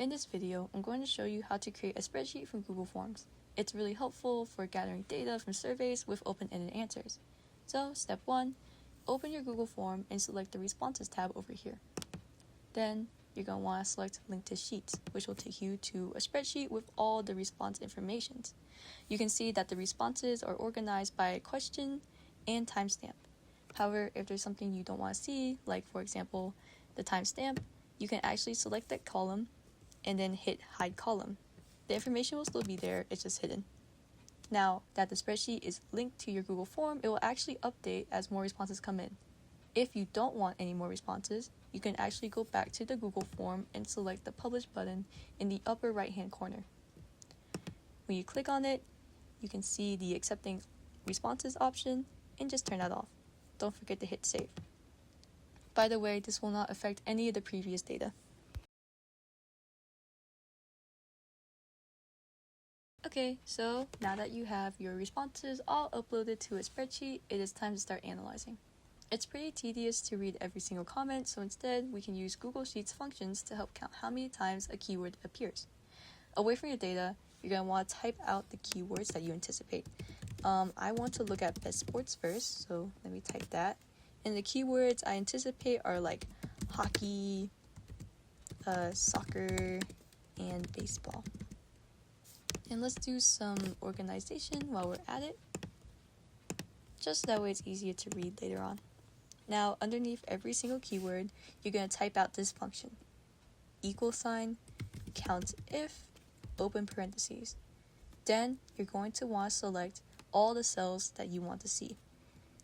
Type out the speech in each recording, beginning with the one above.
In this video, I'm going to show you how to create a spreadsheet from Google Forms. It's really helpful for gathering data from surveys with open-ended answers. So, step 1, open your Google form and select the Responses tab over here. Then, you're going to want to select Link to Sheets, which will take you to a spreadsheet with all the response information. You can see that the responses are organized by question and timestamp. However, if there's something you don't want to see, like for example, the timestamp, you can actually select that column and then hit Hide Column. The information will still be there, it's just hidden. Now that the spreadsheet is linked to your Google form, it will actually update as more responses come in. If you don't want any more responses, you can actually go back to the Google form and select the Publish button in the upper right-hand corner. When you click on it, you can see the Accepting Responses option and just turn that off. Don't forget to hit Save. By the way, this will not affect any of the previous data. Okay, so now that you have your responses all uploaded to a spreadsheet, it is time to start analyzing. It's pretty tedious to read every single comment, so instead we can use Google Sheets functions to help count how many times a keyword appears. Away from your data, you're going to want to type out the keywords that you anticipate. I want to look at best sports first, so let me type that. And the keywords I anticipate are like hockey, soccer, and baseball. And let's do some organization while we're at it, just that way it's easier to read later on. Now, underneath every single keyword, you're going to type out this function: $count if, open parentheses. Then you're going to want to select all the cells that you want to see.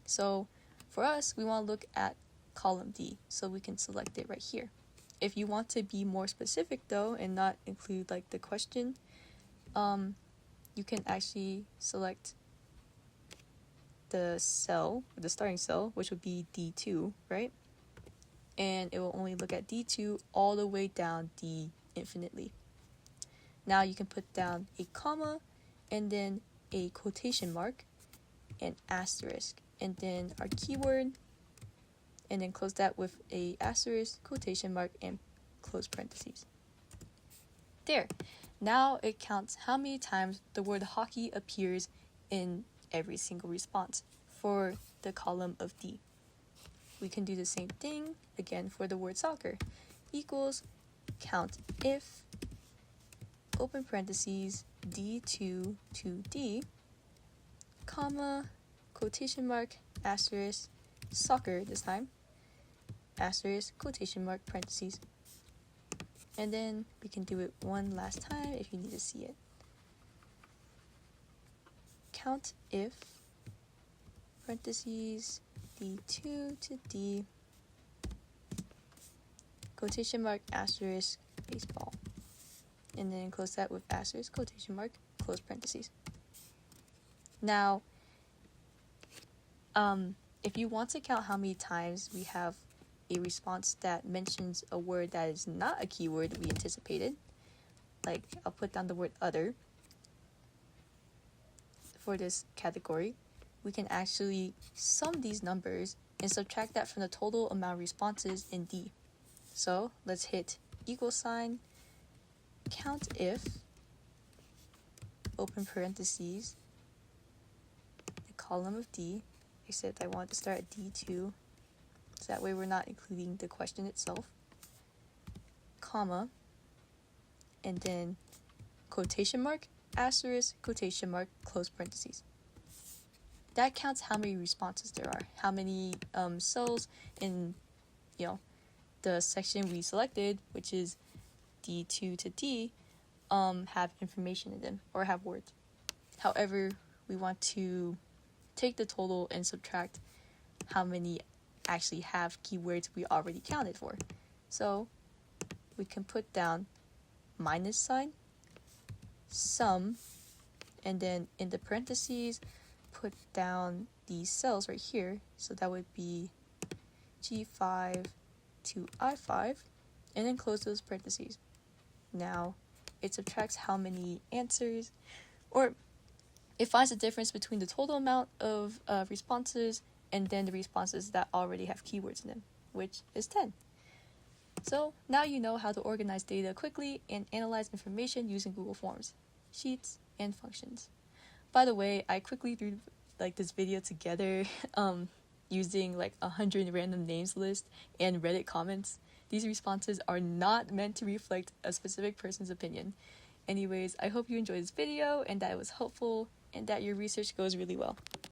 So for us, we want to look at column D, so we can select it right here. If you want to be more specific though and not include like the question, you can actually select the cell, the starting cell, which would be D2, right? And it will only look at D2 all the way down D infinitely. Now you can put down a comma and then a quotation mark and asterisk, and then our keyword, and then close that with a asterisk, quotation mark, and close parentheses. There. Now it counts how many times the word hockey appears in every single response for the column of D. We can do the same thing again for the word soccer. Equals count if, open parentheses, D2 to D, comma, quotation mark, asterisk, soccer this time, asterisk, quotation mark, parentheses. And then we can do it one last time if you need to see it. Count if, parentheses, D2 to D, quotation mark, asterisk, baseball. And then close that with asterisk, quotation mark, close parentheses. Now, if you want to count how many times we have a response that mentions a word that is not a keyword we anticipated, like I'll put down the word other for this category, we can actually sum these numbers and subtract that from the total amount of responses in D. So let's hit count if, open parentheses, the column of D, except I want to start at D2, so that way we're not including the question itself, comma, and then quotation mark, asterisk, quotation mark, close parentheses. That counts how many responses there are, how many cells in the section we selected, which is D2 to D, have information in them or have words. However, we want to take the total and subtract how many actually have keywords we already counted for. So we can put down minus sign, sum, and then in the parentheses put down these cells right here, so that would be G5 to I5, and then close those parentheses. Now it subtracts how many answers, or it finds the difference between the total amount of responses and then the responses that already have keywords in them, which is 10. So now you know how to organize data quickly and analyze information using Google Forms, Sheets, and functions. By the way, I quickly threw this video together using 100 random names list and Reddit comments. These responses are not meant to reflect a specific person's opinion. Anyways, I hope you enjoyed this video and that it was helpful and that your research goes really well.